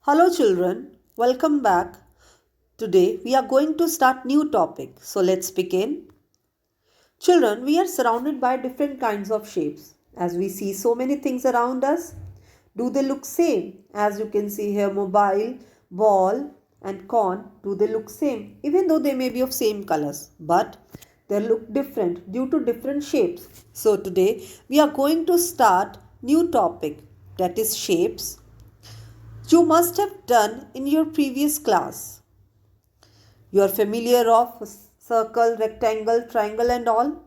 Hello children, welcome back. Today we are going to start new topic. So let's begin. Children, we are surrounded by different kinds of shapes. As we see so many things around us, do they look same? As you can see here, mobile, ball and cone, do they look same? Even though they may be of same colors, but they look different due to different shapes. So today we are going to start new topic, that is shapes. You must have done in your previous class. You are familiar of circle, rectangle, triangle and all.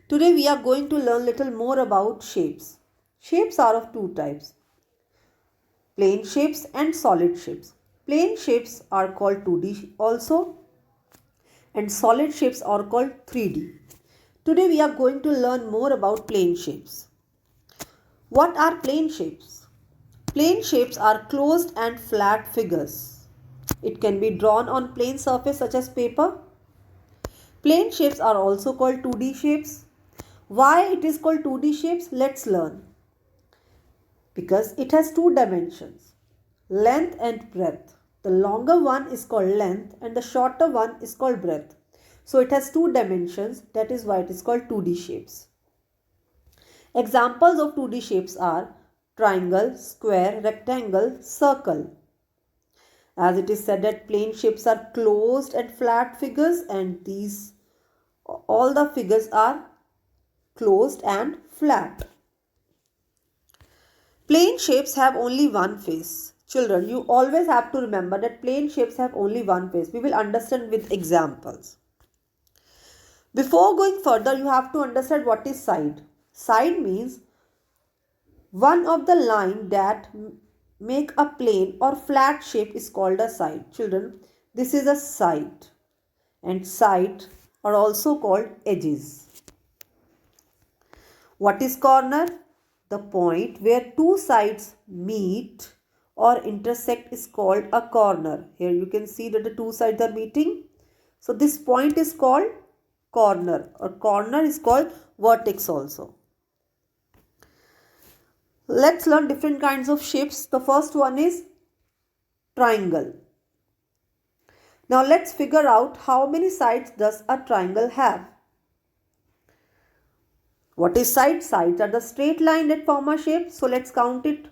Today we are going to learn little more about shapes. Shapes are of two types, plane shapes and solid shapes. Plane shapes are called 2D also and solid shapes are called 3D. Today we are going to learn more about plane shapes. What are plane shapes? Plane shapes are closed and flat figures. It can be drawn on plane surface such as paper. Plane shapes are also called 2D shapes. Why it is called 2D shapes? Let's learn. Because it has two dimensions, length and breadth. The longer one is called length and the shorter one is called breadth. So it has two dimensions, that is why it is called 2D shapes. Examples of 2D shapes are triangle, square, rectangle, circle. As it is said that plane shapes are closed and flat figures, and these all the figures are closed and flat. Plane shapes have only one face. Children, you always have to remember that plane shapes have only one face. We will understand with examples. Before going further, you have to understand what is side. Side means one of the line that make a plane or flat shape is called a side. Children, this is a side, and side are also called edges. What is corner? The point where two sides meet or intersect is called a corner. Here you can see that the two sides are meeting. So this point is called corner, or corner is called vertex also. Let's learn different kinds of shapes. The first one is triangle. Now let's figure out how many sides does a triangle have. What is side? Sides are the straight line that form a shape. So let's count it.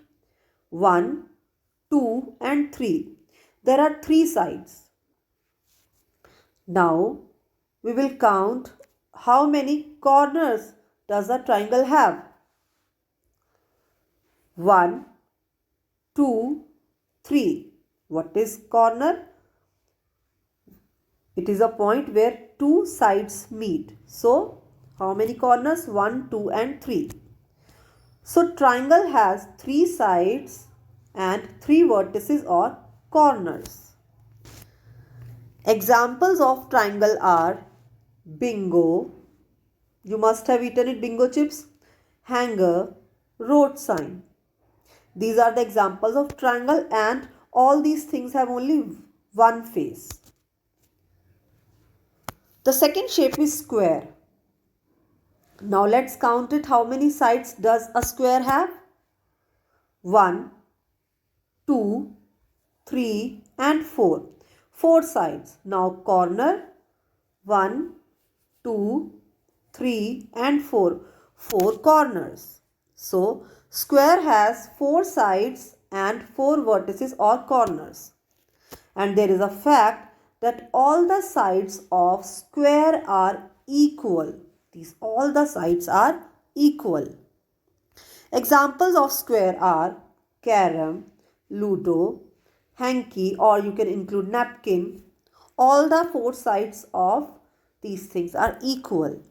1, 2 and 3. There are 3 sides. Now we will count how many corners does a triangle have. 1, 2, 3. What is corner? It is a point where two sides meet. So how many corners? 1, 2 and 3. So triangle has 3 sides and 3 vertices or corners. Examples of triangle are bingo. You must have eaten it, bingo chips. Hanger, road sign. These are the examples of triangle, and all these things have only one face. The second shape is square. Now let's count it. How many sides does a square have? 1, 2, 3 and 4. 4 sides. Now corner 1, 2, 3 and 4. 4 corners. So square has 4 sides and 4 vertices or corners. And there is a fact that all the sides of square are equal. All the sides are equal. Examples of square are carom, ludo, hanky, or you can include napkin. All the 4 sides of these things are equal.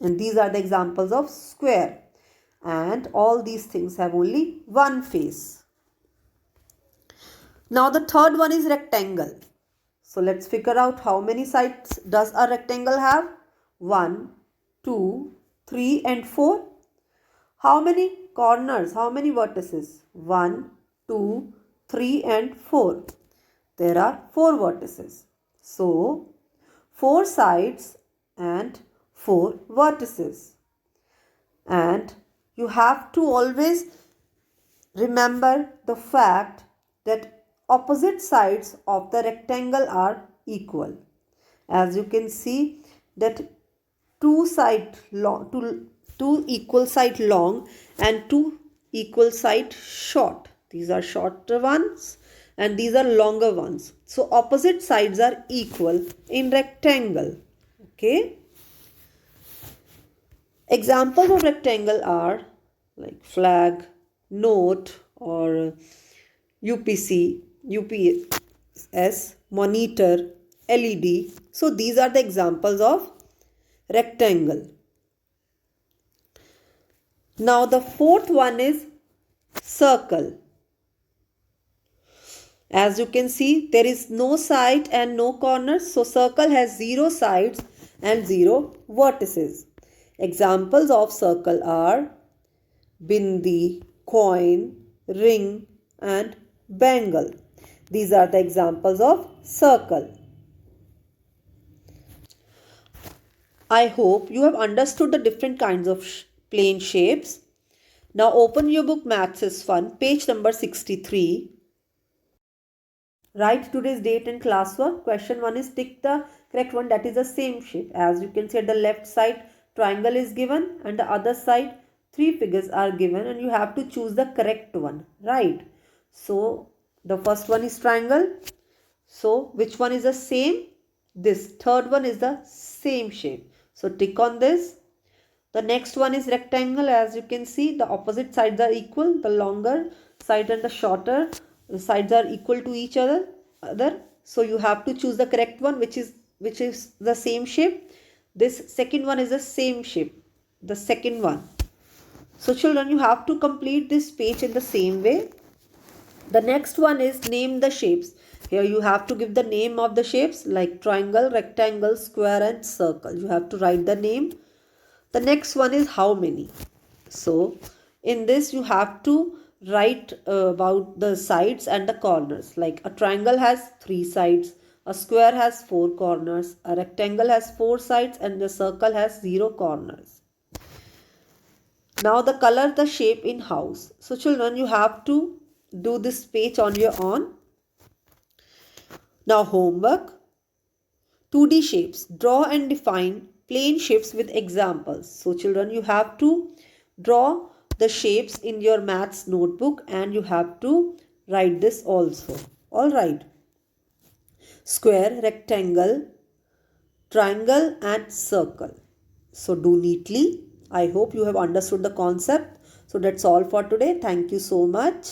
And these are the examples of square. And all these things have only one face. Now the third one is rectangle. So let's figure out how many sides does a rectangle have. 1, 2, 3 and 4. How many corners? How many vertices? 1, 2, 3 and 4. There are 4 vertices. So 4 sides and 4 vertices. And you have to always remember the fact that opposite sides of the rectangle are equal. As you can see that two equal side long and two equal side short. These are shorter ones and these are longer ones. So opposite sides are equal in rectangle. Okay. Examples of rectangle are like flag, note, or UPC, UPS, monitor, LED. So these are the examples of rectangle. Now the fourth one is circle. As you can see, there is no side and no corners. So circle has 0 sides and 0 vertices. Examples of circle are bindi, coin, ring and bangle. These are the examples of circle. I hope you have understood the different kinds of plane shapes. Now open your book Maths is Fun, page number 63. Write today's date and classwork. Question 1 is tick the correct one that is the same shape. As you can see at the left side triangle is given and the other side 3 figures are given and you have to choose the correct one. Right. So the first one is triangle. So which one is the same? This third one is the same shape. So tick on this. The next one is rectangle. As you can see the opposite sides are equal. The longer side and the shorter sides are equal to each other. So you have to choose the correct one which is the same shape. This second one is the same shape. The second one. So children, you have to complete this page in the same way. The next one is name the shapes. Here you have to give the name of the shapes like triangle, rectangle, square and circle. You have to write the name. The next one is how many. So in this you have to write about the sides and the corners. Like a triangle has 3 sides, a square has 4 corners, a rectangle has 4 sides and the circle has 0 corners. Now the color the shape in house. So children, you have to do this page on your own. Now homework. 2D shapes. Draw and define plane shapes with examples. So children, you have to draw the shapes in your maths notebook and you have to write this also. Alright. Square, rectangle, triangle and circle. So do neatly. I hope you have understood the concept. So that's all for today. Thank you so much.